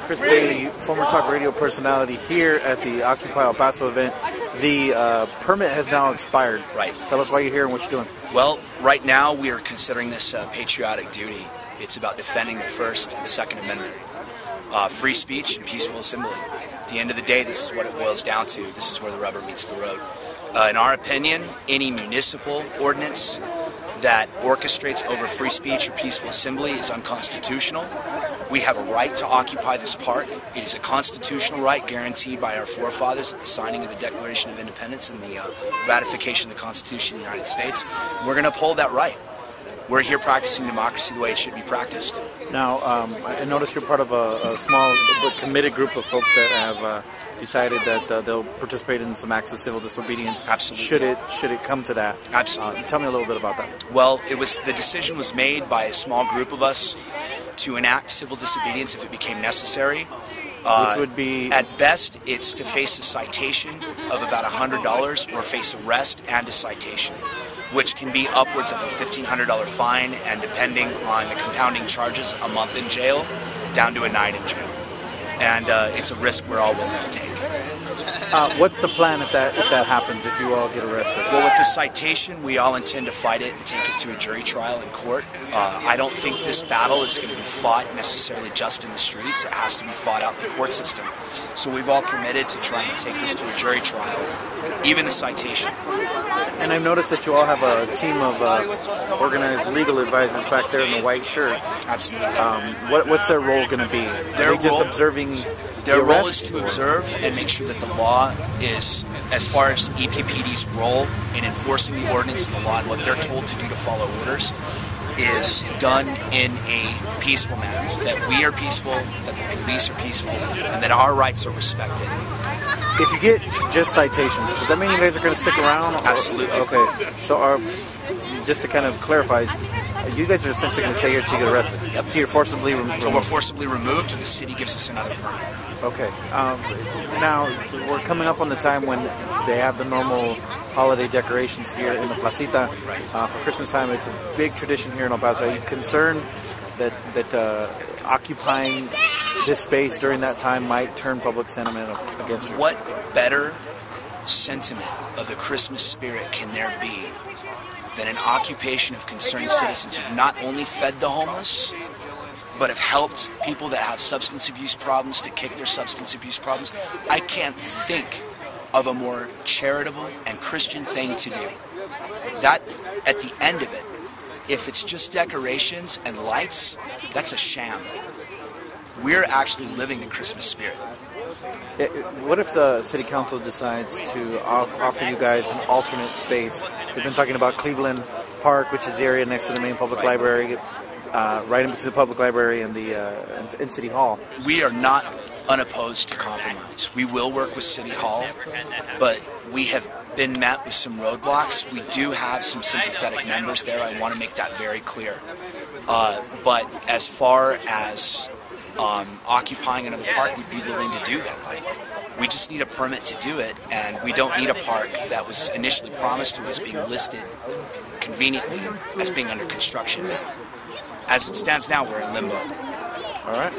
Chris Bailey, former talk radio personality here at the Occupy El Paso event. The permit has now expired. Right. Tell us why you're here and what you're doing. Well, right now we are considering this patriotic duty. It's about defending the First and Second Amendment. Free speech and peaceful assembly. At the end of the day, this is what it boils down to. This is where the rubber meets the road. In our opinion, any municipal ordinance that orchestrates over free speech or peaceful assembly is unconstitutional. We have a right to occupy this park. It is a constitutional right guaranteed by our forefathers at the signing of the Declaration of Independence and the ratification of the Constitution of the United States. We're going to uphold that right. We're here practicing democracy the way it should be practiced. Now, I noticed you're part of a small but committed group of folks that have decided that they'll participate in some acts of civil disobedience. Absolutely. Should it come to that? Absolutely. Tell me a little bit about that. Well, the decision was made by a small group of us to enact civil disobedience if it became necessary. Which would be? At best, it's to face a citation of about $100 or face arrest and a citation, which can be upwards of a $1,500 fine, and depending on the compounding charges, a month in jail down to a night in jail. And it's a risk we're all willing to take. What's the plan if that happens, if you all get arrested? Well, with the citation, we all intend to fight it and take it to a jury trial in court. I don't think this battle is going to be fought necessarily just in the streets. It has to be fought out in the court system. So we've all committed to trying to take this to a jury trial, even a citation. And I've noticed that you all have a team of organized legal advisors back there in the white shirts. Absolutely. What's their role going to be? Are they just observing Their role is to observe and make sure that the law is, as far as EPPD's role in enforcing the ordinance and the law and what they're told to do to follow orders, is done in a peaceful manner. That we are peaceful, that the police are peaceful, and that our rights are respected. If you get just citations, does that mean you guys are going to stick around? Absolutely. Okay. So just to kind of clarify, you guys are essentially going to stay here until you get arrested? Yep. Until you're forcibly removed? Until we're forcibly removed or the city gives us another permit. Okay. Now, we're coming up on the time when they have the normal holiday decorations here in the placita for Christmas time. It's a big tradition here in El Paso. Are you concerned that occupying this space during that time might turn public sentiment against you? What better sentiment of the Christmas spirit can there be than an occupation of concerned citizens who've not only fed the homeless, but have helped people that have substance abuse problems to kick their substance abuse problems? I can't think of a more charitable and Christian thing to do. That, at the end of it, if it's just decorations and lights, that's a sham. We're actually living the Christmas spirit. What if the city council decides to offer you guys an alternate space? We've been talking about Cleveland Park, which is the area next to the main public library, right in between the public library and the and City Hall. We are not unopposed to compromise. We will work with City Hall, but we have been met with some roadblocks. We do have some sympathetic members there. I want to make that very clear. But as far as occupying another park, we'd be willing to do that. We just need a permit to do it, and we don't need a park that was initially promised to us being listed conveniently as being under construction now. As it stands now, we're in limbo. All right.